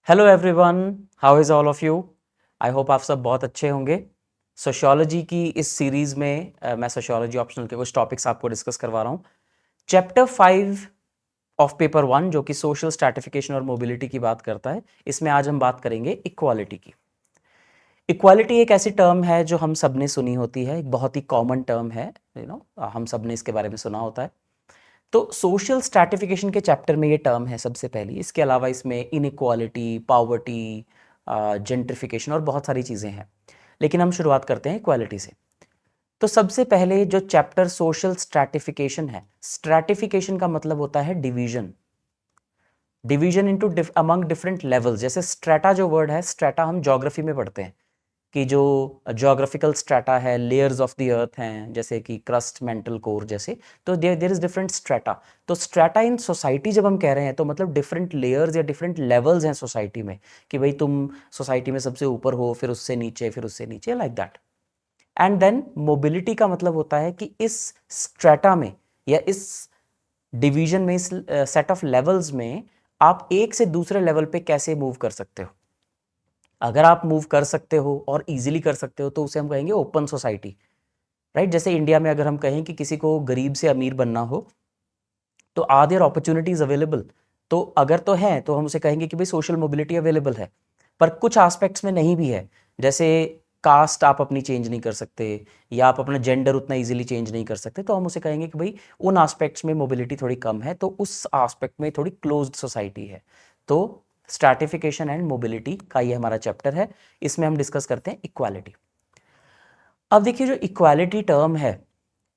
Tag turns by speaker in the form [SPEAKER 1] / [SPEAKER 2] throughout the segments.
[SPEAKER 1] Hello everyone, how is all of you. I hope आप सब बहुत अच्छे होंगे। सोशियोलॉजी की इस सीरीज़ में मैं सोशियोलॉजी ऑप्शनल के कुछ टॉपिक्स आपको डिस्कस करवा रहा हूँ। चैप्टर 5 ऑफ पेपर 1 जो कि सोशल स्ट्रैटिफिकेशन और मोबिलिटी की बात करता है, इसमें आज हम बात करेंगे इक्वालिटी की। इक्वालिटी एक ऐसी टर्म है जो हम सब ने सुनी होती है, एक बहुत ही कॉमन टर्म है, हम सब ने इसके बारे में सुना होता है। तो सोशल स्ट्रैटिफिकेशन के चैप्टर में ये टर्म है सबसे पहली। इसके अलावा इसमें इनइक्वालिटी, पॉवर्टी, जेंट्रिफिकेशन और बहुत सारी चीज़ें हैं, लेकिन हम शुरुआत करते हैं इक्वालिटी से। तो सबसे पहले जो चैप्टर सोशल स्ट्रैटिफिकेशन है, स्ट्रैटिफिकेशन का मतलब होता है division, division into among different levels. जैसे स्ट्रेटा जो वर्ड है, स्ट्रेटा हम ज्योग्राफी में पढ़ते हैं कि जो ज्योग्राफिकल स्ट्रेटा है, लेयर्स ऑफ द अर्थ हैं, जैसे कि क्रस्ट, मेंटल कोर जैसे। तो देयर इज डिफरेंट स्ट्रेटा। तो स्ट्रेटा इन सोसाइटी जब हम कह रहे हैं तो मतलब डिफरेंट लेयर्स या डिफरेंट लेवल्स हैं सोसाइटी में, कि भाई तुम सोसाइटी में सबसे ऊपर हो, फिर उससे नीचे, फिर उससे नीचे, like that. And then mobility का मतलब होता है कि इस स्ट्रेटा में या इस डिवीजन में, इस सेट ऑफ लेवल्स में आप एक से दूसरे लेवल पे कैसे मूव कर सकते हो। अगर आप मूव कर सकते हो और इजीली कर सकते हो तो उसे हम कहेंगे ओपन सोसाइटी, राइट। जैसे इंडिया में अगर हम कहें कि किसी को गरीब से अमीर बनना हो तो आर देयर अपॉर्चुनिटीज अवेलेबल, तो अगर तो हैं तो हम उसे कहेंगे कि भाई सोशल मोबिलिटी अवेलेबल है। पर कुछ एस्पेक्ट्स में नहीं भी है, जैसे कास्ट आप अपनी चेंज नहीं कर सकते या आप अपना जेंडर उतना इजीली चेंज नहीं कर सकते, तो हम उसे कहेंगे कि भाई उन एस्पेक्ट्स में मोबिलिटी थोड़ी कम है, तो उस एस्पेक्ट में थोड़ी क्लोज्ड सोसाइटी है। तो स्ट्रैटिफिकेशन एंड मोबिलिटी का ये हमारा चैप्टर है। इसमें हम डिस्कस करते हैं इक्वालिटी। अब देखिए, जो इक्वालिटी टर्म है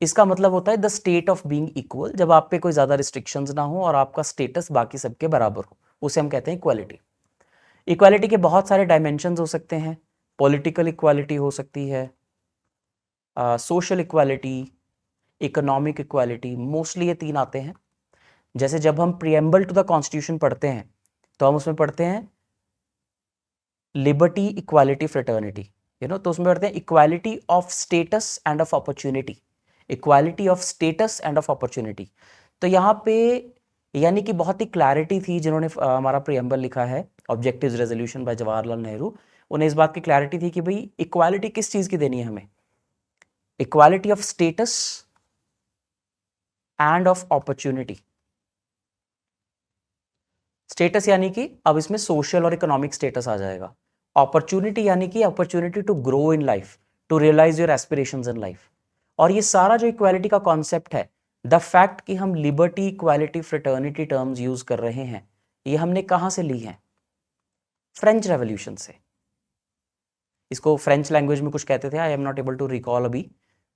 [SPEAKER 1] इसका मतलब होता है the state of being equal, जब आप पे कोई ज़्यादा रिस्ट्रिक्शंस ना हो और आपका स्टेटस बाकी सबके बराबर हो, उसे हम कहते हैं इक्वालिटी। इक्वालिटी के बहुत सारे डायमेंशंस हो सकते हैं। पॉलिटिकल इक्वालिटी हो सकती है, social equality, economic equality, mostly ये तीन आते हैं। जैसे जब हम प्रिएम्बल टू द कॉन्स्टिट्यूशन पढ़ते हैं तो हम उसमें पढ़ते हैं लिबर्टी, इक्वालिटी, फ्रेटर्निटी, तो उसमें पढ़ते हैं equality of status end of opportunity, equality of status end of opportunity. तो यहाँ पे यानी कि बहुत ही क्लैरिटी थी जिन्होंने हमारा प्रिएम्बल लिखा है, objectives resolution bye Jawaharlal Nehru. उन्हें इस बात की क्लैरिटी थी कि भाई इक्वालिटी किस चीज़ की देनी है हमें, equality of status end of opportunity. Status यानी कि अब इसमें सोशल और इकोनॉमिक स्टेटस आ जाएगा। अपॉर्चुनिटी यानी कि opportunity to grow in life, to realise your aspirations in life. और ये सारा जो इक्वालिटी का कॉन्सेप्ट है, द फैक्ट कि हम liberty, equality, fraternity terms use कर रहे हैं, ये हमने कहां से ली है? फ्रेंच रेवोल्यूशन से। इसको फ्रेंच लैंग्वेज में कुछ कहते थे, I am not able to recall अभी।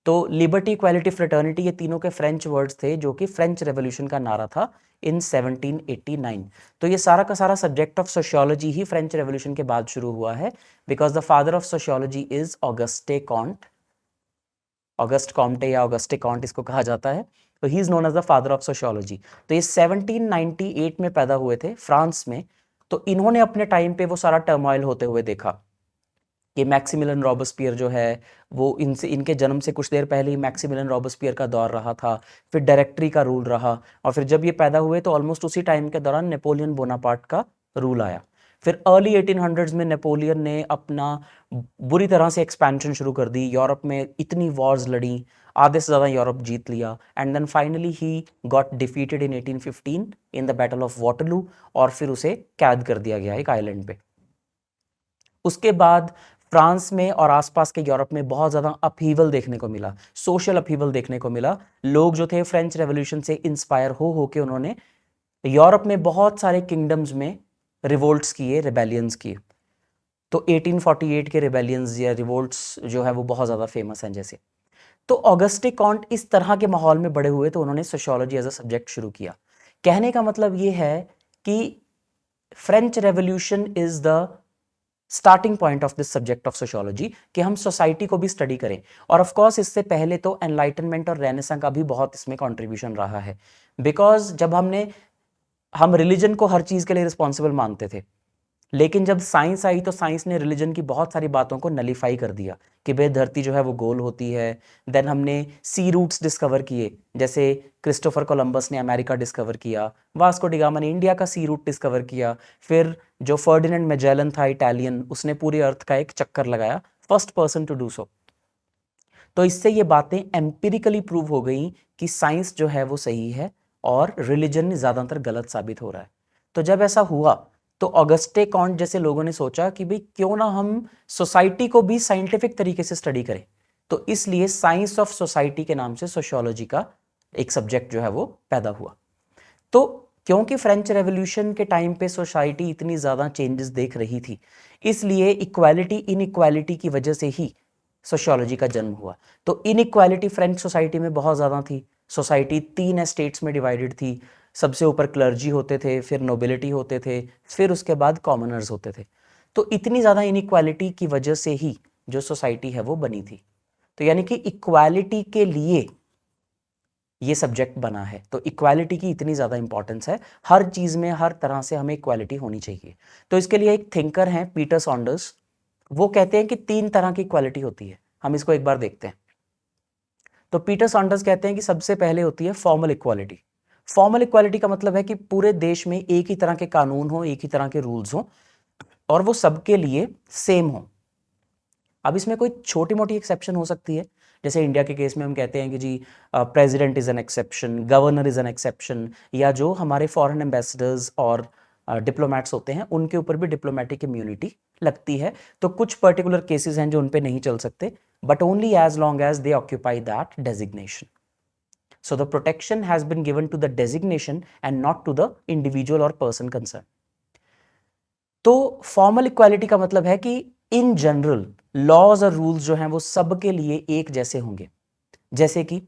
[SPEAKER 1] तो लिबर्टी, इक्वालिटी, फ्रेटर्निटी, ये तीनों के फ्रेंच वर्ड्स थे जो कि फ्रेंच रेवोल्यूशन का नारा था इन 1789। तो ये सारा का सारा सब्जेक्ट ऑफ सोशियोलॉजी ही फ्रेंच रेवोल्यूशन के बाद शुरू हुआ है, because the father of sociology is Auguste Comte. Auguste Comte या ऑगस्टे कॉन्ट इसको कहा जाता है। तो he is known as the father of sociology. तो ये 1798 में पैदा हुए थे फ्रांस में। तो इन्होंने अपने टाइम पे वो सारा टर्मोइल होते हुए देखा कि मैक्सिमिलियन रॉबस्पियर जो है वो इनसे, इनके जन्म से कुछ देर पहले ही मैक्सिमिलियन रॉबस्पियर का दौर रहा था, फिर डायरेक्टरी का रूल रहा, और फिर जब ये पैदा हुए तो ऑलमोस्ट उसी टाइम के दौरान नेपोलियन बोनापार्ट का रूल आया। फिर अर्ली 1800s में नेपोलियन ने अपना बुरी तरह से एक्सपेंशन शुरू कर दी, यूरोप में इतनी वॉर्स लड़ी, आधे से ज़्यादा यूरोप जीत लिया, and then finally he got defeated in 1815 in the battle of Waterloo, और फिर उसे कैद कर दिया गया एक आइलैंड पे। उसके बाद फ्रांस में और आसपास के यूरोप में बहुत ज़्यादा अपहीवल देखने को मिला, सोशल अपहीवल देखने को मिला। लोग जो थे फ्रेंच रेवोल्यूशन से इंस्पायर हो के उन्होंने यूरोप में बहुत सारे किंगडम्स में रिवोल्ट्स किए, रिबेलियंस किए। तो 1848 के रिबेलियंस या रिवोल्ट्स जो है वो बहुत ज़्यादा फेमस हैं जैसे। तो ऑगस्टे कॉन्ट इस तरह के माहौल में बड़े हुए तो उन्होंने सोशियोलॉजी एज अ सब्जेक्ट शुरू किया। कहने का मतलब ये है कि French revolution is the starting point of this subject of sociology, कि हम सोसाइटी को भी स्टडी करें। और ऑफ कोर्स इससे पहले तो एनलाइटनमेंट और रेनेसां का भी बहुत इसमें कंट्रीब्यूशन रहा है, बिकॉज जब हम रिलीजन को हर चीज के लिए रिस्पॉन्सिबल मानते थे, लेकिन जब साइंस आई तो साइंस ने रिलीजन की बहुत सारी बातों को नलीफाई कर दिया कि भाई धरती जो है वो गोल होती है। देन हमने सी रूट्स डिस्कवर किए, जैसे क्रिस्टोफर कोलंबस ने अमेरिका डिस्कवर किया, वास्को डी गामा ने इंडिया का सी रूट डिस्कवर किया, फिर जो फर्डिनेंड मैजेलन था इटालियन, उसने पूरी अर्थ का एक चक्कर लगाया, first person to do so. तो इससे ये बातें एम्पिरिकली प्रूव हो गई कि साइंस जो है वो सही है और रिलीजन ज़्यादातर गलत साबित हो रहा है। तो जब ऐसा हुआ तो ऑगस्टे कॉन्ट जैसे लोगों ने सोचा कि भाई क्यों ना हम सोसाइटी को भी साइंटिफिक तरीके से स्टडी करें। तो इसलिए साइंस ऑफ सोसाइटी के नाम से सोशियोलॉजी का एक सब्जेक्ट जो है वो पैदा हुआ। तो क्योंकि फ्रेंच रेवोल्यूशन के टाइम पे सोसाइटी इतनी ज़्यादा चेंजेस देख रही थी, इसलिए इक्वालिटी इनइक्वालिटी की वजह से ही सोशियोलॉजी का जन्म हुआ। तो इनइक्वालिटी फ्रेंच सोसाइटी में बहुत ज़्यादा थी। सोसाइटी 3 एस्टेट्स में डिवाइडेड थी। सबसे ऊपर क्लर्जी होते थे, फिर नोबिलिटी होते थे, फिर उसके बाद कॉमनर्स होते थे। तो इतनी ज़्यादा इनइक्वालिटी की वजह से ही जो सोसाइटी है वो बनी थी। तो यानी कि इक्वालिटी के लिए ये सब्जेक्ट बना है। तो इक्वालिटी की इतनी ज़्यादा इंपॉर्टेंस है, हर चीज़ में हर तरह से हमें इक्वालिटी होनी चाहिए। तो इसके लिए एक थिंकर हैं पीटर सॉन्डर्स, वो कहते हैं कि 3 तरह की इक्वालिटी होती है। हम इसको एक बार देखते हैं। तो पीटर सॉन्डर्स कहते हैं कि सबसे पहले होती है फॉर्मल इक्वालिटी। फॉर्मल इक्वालिटी का मतलब है कि पूरे देश में एक ही तरह के कानून हो, एक ही तरह के रूल्स हो और वो सबके लिए सेम हो। अब इसमें कोई छोटी मोटी एक्सेप्शन हो सकती है, जैसे इंडिया के केस में हम कहते हैं कि जी president is an exception, governor is an exception, या जो हमारे फॉरेन एम्बेसडर्स और डिप्लोमेट्स होते हैं उनके ऊपर भी डिप्लोमेटिक इम्यूनिटी लगती है। तो कुछ पर्टिकुलर केसेस हैं जो उन पे नहीं चल सकते, but only as long as they occupy that designation. So the protection has been given to the designation and not to the individual or person concerned. तो फॉर्मल इक्वालिटी का मतलब है कि इन जनरल लॉज और rules जो हैं वो सबके लिए एक जैसे होंगे। जैसे कि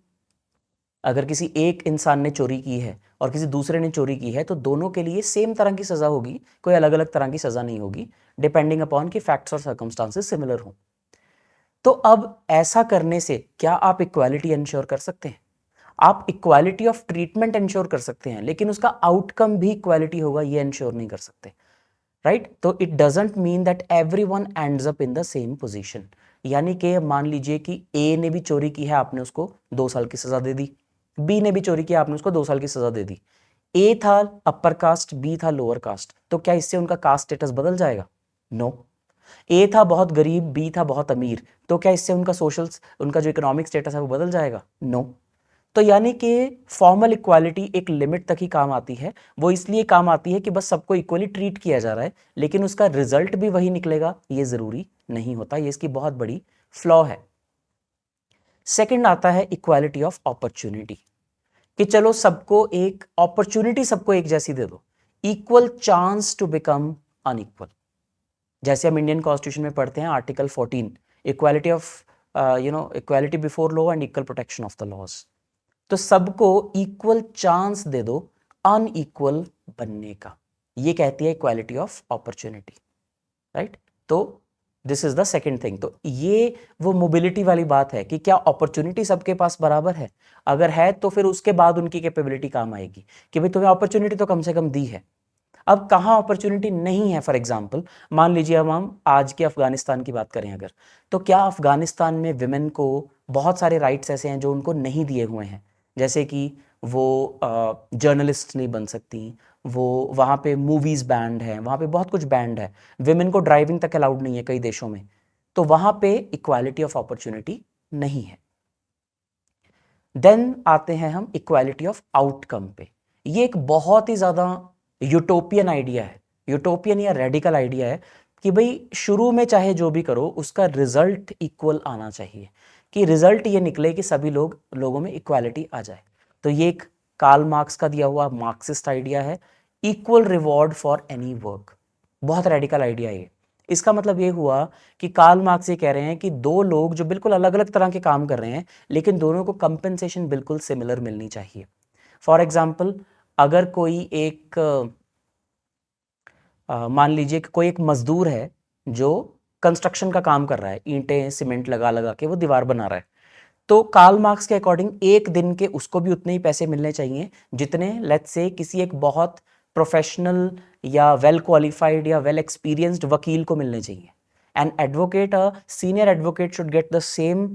[SPEAKER 1] अगर किसी एक इंसान ने चोरी की है और किसी दूसरे ने चोरी की है तो दोनों के लिए सेम तरह की सजा होगी, कोई अलग अलग तरह की सजा नहीं होगी, डिपेंडिंग अपॉन कि फैक्ट्स और सर्कमस्टांसेस सिमिलर हों। तो अब ऐसा करने से क्या आप इक्वालिटी इंश्योर कर सकते हैं? आप इक्वालिटी ऑफ ट्रीटमेंट इंश्योर कर सकते हैं, लेकिन उसका आउटकम भी इक्वालिटी होगा ये इंश्योर नहीं कर सकते, राइट? तो it doesn't mean that everyone ends up in the same position. यानी कि मान लीजिए कि ए ने भी चोरी की है, आपने उसको 2 साल की सजा दे दी, बी ने भी चोरी किया, आपने उसको 2 साल की सजा दे दी। ए था अपर कास्ट, बी था लोअर कास्ट, तो क्या इससे उनका कास्ट स्टेटस बदल जाएगा? नो। ए था बहुत गरीब, बी था बहुत अमीर, तो क्या इससे उनका सोशल, उनका जो इकोनॉमिक स्टेटस है वो बदल जाएगा? नो। तो यानी कि फॉर्मल इक्वालिटी एक लिमिट तक ही काम आती है। वो इसलिए काम आती है कि बस सबको इक्वली ट्रीट किया जा रहा है, लेकिन उसका रिजल्ट भी वही निकलेगा ये जरूरी नहीं होता। ये इसकी बहुत बड़ी फ्लॉ है। सेकंड आता है इक्वालिटी ऑफ अपॉर्चुनिटी, कि चलो सबको एक अपॉर्चुनिटी, सबको एक जैसी दे दो, equal chance to become unequal. जैसे हम इंडियन कॉन्स्टिट्यूशन में पढ़ते हैं article 14, equality of equality before law and equal protection of the laws. तो सबको इक्वल चांस दे दो अनइक्वल बनने का, ये कहती है इक्वालिटी ऑफ अपॉर्चुनिटी, राइट? तो this is the second thing. तो ये वो मोबिलिटी वाली बात है कि क्या अपॉर्चुनिटी सबके पास बराबर है? अगर है तो फिर उसके बाद उनकी कैपेबिलिटी काम आएगी कि भाई तुम्हें अपॉर्चुनिटी तो कम से कम दी है। अब कहाँ अपॉर्चुनिटी नहीं है? फॉर एग्जाम्पल मान लीजिए अब हम आज के अफगानिस्तान की बात करें अगर, तो क्या अफगानिस्तान में विमेन को बहुत सारे राइट्स ऐसे हैं जो उनको नहीं दिए हुए हैं? जैसे कि वो जर्नलिस्ट नहीं बन सकती, वो वहाँ पे मूवीज़ बैंड है, वहाँ पे बहुत कुछ बैंड है, विमेन को ड्राइविंग तक अलाउड नहीं है कई देशों में। तो वहाँ पे इक्वालिटी ऑफ अपॉर्चुनिटी नहीं है। देन आते हैं हम इक्वालिटी ऑफ आउटकम पे। ये एक बहुत ही ज़्यादा यूटोपियन आइडिया है, यूटोपियन या रेडिकल आइडिया है कि भाई शुरू में चाहे जो भी करो उसका रिजल्ट इक्वल आना चाहिए, कि रिजल्ट ये निकले कि सभी लोगों में इक्वालिटी आ जाए। तो ये एक कार्ल मार्क्स का दिया हुआ मार्क्सिस्ट आइडिया है, equal reward for any work. बहुत रेडिकल आइडिया है। इसका मतलब ये हुआ कि कार्ल मार्क्स ये कह रहे हैं कि दो लोग जो बिल्कुल अलग अलग तरह के काम कर रहे हैं, लेकिन दोनों को कंपेंसेशन बिल्कुल सिमिलर मिलनी चाहिए। फॉर एग्जाम्पल अगर कोई एक मान लीजिए कि कोई एक मजदूर है जो कंस्ट्रक्शन का काम कर रहा है, ईंटें सीमेंट लगा लगा के वो दीवार बना रहा है, तो कार्ल मार्क्स के अकॉर्डिंग एक दिन के उसको भी उतने ही पैसे मिलने चाहिए जितने लेट्स से किसी एक बहुत प्रोफेशनल या वेल क्वालिफाइड या वेल एक्सपीरियंस्ड वकील को मिलने चाहिए. An advocate, a senior advocate should get the same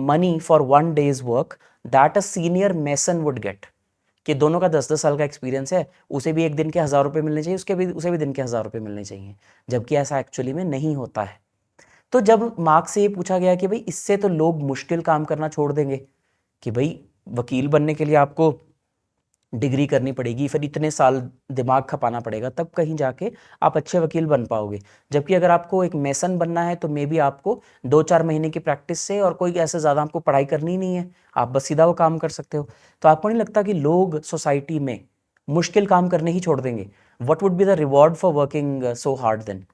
[SPEAKER 1] money for 1 day's work that a senior mason would get. कि दोनों का 10-10 साल का एक्सपीरियंस है, उसे भी एक दिन के 1000 रुपये मिलने चाहिए, उसे भी दिन के 1000 रुपये मिलने चाहिए, जबकि ऐसा एक्चुअली में नहीं होता है. तो जब मार्क्स से ये पूछा गया कि भाई इससे तो लोग मुश्किल काम करना छोड़ देंगे, कि भाई वकील बनने के लिए आपको डिग्री करनी पड़ेगी, फिर इतने साल दिमाग खपाना पड़ेगा, तब कहीं जाके आप अच्छे वकील बन पाओगे. जबकि अगर आपको एक मेसन बनना है तो मे बी आपको 2-4 महीने की प्रैक्टिस से और कोई ऐसे ज़्यादा आपको पढ़ाई करनी नहीं है, आप बस सीधा वो काम कर सकते हो. तो आपको नहीं लगता कि लोग सोसाइटी में मुश्किल काम करने ही छोड़ देंगे? What would be the reward for working so hard then?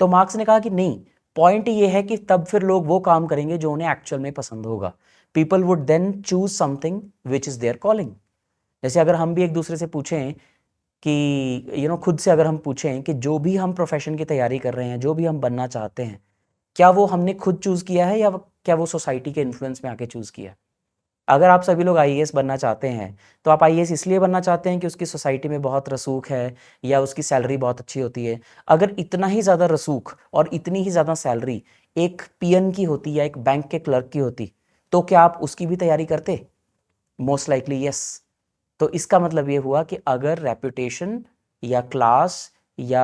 [SPEAKER 1] तो मार्क्स ने कहा कि नहीं, पॉइंट ये है कि तब फिर लोग वो काम करेंगे जो उन्हें एक्चुअल में पसंद होगा. People would then choose something which is their calling. जैसे अगर हम भी एक दूसरे से पूछें कि खुद से अगर हम पूछें कि जो भी हम प्रोफेशन की तैयारी कर रहे हैं, जो भी हम बनना चाहते हैं, क्या वो हमने खुद चूज़ किया है या क्या वो सोसाइटी के इन्फ्लुएंस में आके चूज़ किया है? अगर आप सभी लोग आईएएस बनना चाहते हैं, तो आप आईएएस इसलिए बनना चाहते हैं कि उसकी सोसाइटी में बहुत रसूख है या उसकी सैलरी बहुत अच्छी होती है. अगर इतना ही ज़्यादा रसूख और इतनी ही ज़्यादा सैलरी एक पीएन की होती या एक बैंक के क्लर्क की होती, तो क्या आप उसकी भी तैयारी करते? Most likely yes. तो इसका मतलब ये हुआ कि अगर रेपुटेशन या क्लास या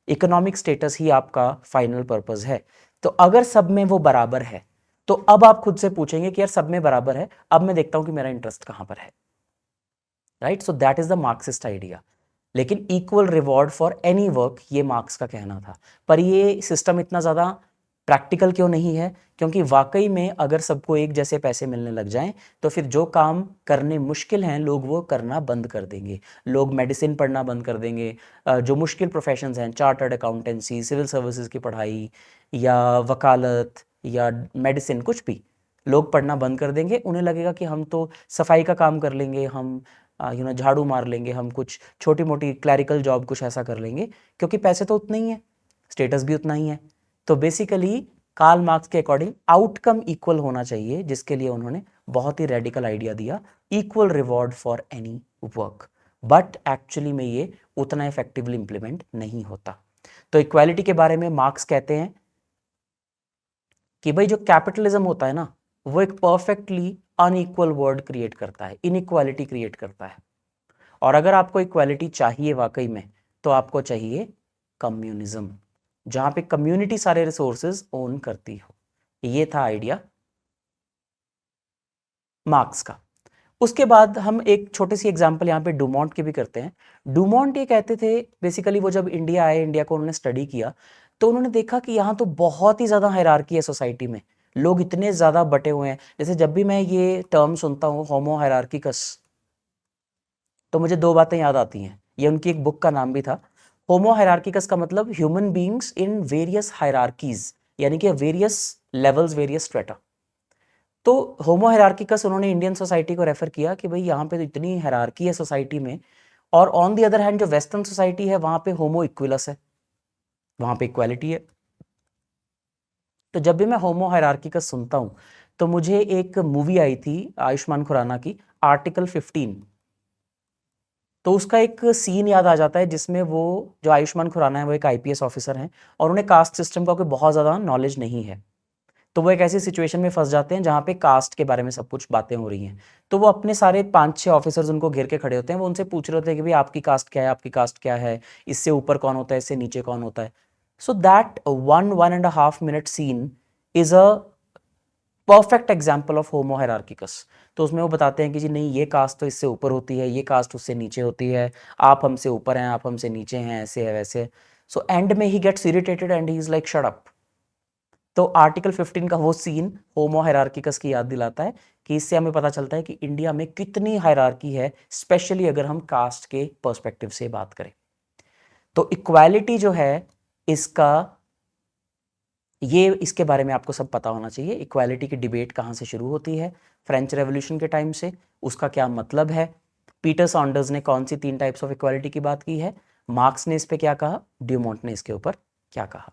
[SPEAKER 1] इकोनॉमिक स्टेटस ही आपका फाइनल पर्पस है, तो अगर सब में वो बराबर है, तो अब आप खुद से पूछेंगे कि यार सब में बराबर है, अब मैं देखता हूं कि मेरा इंटरेस्ट कहां पर है. Right? So that is the Marxist idea. लेकिन equal reward for any work, ये मार्क्स का कहना था. पर ये सिस्टम इतना ज़्यादा प्रैक्टिकल क्यों नहीं है? क्योंकि वाकई में अगर सबको एक जैसे पैसे मिलने लग जाएं, तो फिर जो काम करने मुश्किल हैं लोग वो करना बंद कर देंगे. लोग मेडिसिन पढ़ना बंद कर देंगे, जो मुश्किल प्रोफेशंस हैं, चार्टर्ड अकाउंटेंसी, सिविल सर्विसेज की पढ़ाई या वकालत या मेडिसिन, कुछ भी लोग पढ़ना बंद कर देंगे. उन्हें लगेगा कि हम तो सफाई का काम कर लेंगे, हम झाड़ू मार लेंगे, हम कुछ छोटी मोटी क्लैरिकल जॉब कुछ ऐसा कर लेंगे, क्योंकि पैसे तो उतने ही हैं, स्टेटस भी उतना ही है. तो बेसिकली कार्ल मार्क्स के अकॉर्डिंग आउटकम इक्वल होना चाहिए, जिसके लिए उन्होंने बहुत ही रेडिकल आइडिया दिया, equal reward for any work. But actually में ये उतना इफेक्टिवली इंप्लीमेंट नहीं होता. तो इक्वालिटी के बारे में मार्क्स कहते हैं कि भाई जो कैपिटलिज्म होता है ना, वो एक परफेक्टली अनइक्वल वर्ल्ड क्रिएट करता है, इनइक्वालिटी क्रिएट करता है. और अगर आपको इक्वालिटी चाहिए वाकई में, तो आपको चाहिए कम्युनिज्म, जहां पे कम्युनिटी सारे रिसोर्सेज ओन करती हो. ये था आइडिया मार्क्स का. उसके बाद हम एक छोटी सी एग्जांपल यहाँ पे डुमोंट की भी करते हैं. डुमोंट ये कहते थे, बेसिकली वो जब इंडिया आए, इंडिया को उन्होंने स्टडी किया, तो उन्होंने देखा कि यहाँ तो बहुत ही ज़्यादा हायरार्की है सोसाइटी में, लोग इतने ज़्यादा बटे हुए हैं. जैसे जब भी मैं ये टर्म सुनता हूँ होमो हायरार्किकस, तो मुझे दो बातें याद आती हैं. ये उनकी एक बुक का नाम भी था. होमो हायरार्किकस का मतलब human beings in various hierarchies, यानी कि वेरियस लेवल्स, वेरियस स्ट्रेटा. तो होमो हायरार्किकस उन्होंने इंडियन सोसाइटी को रेफर किया कि भाई यहाँ पे तो इतनी हायरार्की है सोसाइटी में, और ऑन दी अदर हैंड जो वेस्टर्न सोसाइटी है वहाँ पे होमो इक्विलस है, वहाँ पे इक्वालिटी है. तो जब भी मैं होमो हायरार्किकस सुनता हूँ, तो मुझे एक मूवी आई थी आयुष्मान खुराना की, आर्टिकल 15. तो उसका एक सीन याद आ जाता है जिसमें वो जो आयुष्मान खुराना है वो एक आईपीएस ऑफिसर हैं, और उन्हें कास्ट सिस्टम का कोई बहुत ज़्यादा नॉलेज नहीं है. तो वो एक ऐसी सिचुएशन में फंस जाते हैं जहाँ पे कास्ट के बारे में सब कुछ बातें हो रही हैं. तो वो अपने सारे 5-6 ऑफिसर्स उनको घेर के खड़े होते हैं, वो उनसे पूछ रहे होते हैं कि भाई आपकी कास्ट क्या है, आपकी कास्ट क्या है, इससे ऊपर कौन होता है, इससे नीचे कौन होता है. So that 1.5 minute scene is a perfect example of homo hierarchicus. तो उसमें वो बताते हैं कि जी नहीं, ये कास्ट तो इससे ऊपर होती है, ये कास्ट उससे नीचे होती है, आप हमसे ऊपर हैं, आप हमसे नीचे हैं, ऐसे है वैसे. सो एंड में he gets irritated and he is like shut up. तो आर्टिकल 15 का वो सीन होमो हायरार्किकस की याद दिलाता है, कि इससे हमें पता चलता है कि इंडिया में कितनी हायरार्की है, स्पेशली अगर हम कास्ट के पर्सपेक्टिव से बात करें. तो इक्वालिटी जो है इसका, ये इसके बारे में आपको सब पता होना चाहिए. इक्वालिटी की डिबेट कहाँ से शुरू होती है? फ्रेंच रेवोल्यूशन के टाइम से. उसका क्या मतलब है? पीटर सॉन्डर्स ने कौन सी 3 टाइप्स ऑफ इक्वालिटी की बात की है? मार्क्स ने इस पे क्या कहा? ड्यूमोंट ने इसके ऊपर क्या कहा?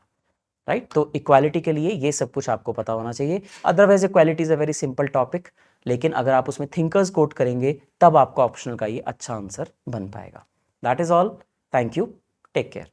[SPEAKER 1] राइट? तो इक्वालिटी के लिए ये सब कुछ आपको पता होना चाहिए. Otherwise equality is a very simple topic. लेकिन अगर आप उसमें थिंकर्स कोट करेंगे तब आपका ऑप्शनल का ये अच्छा आंसर बन पाएगा। That is all, thank you, take care.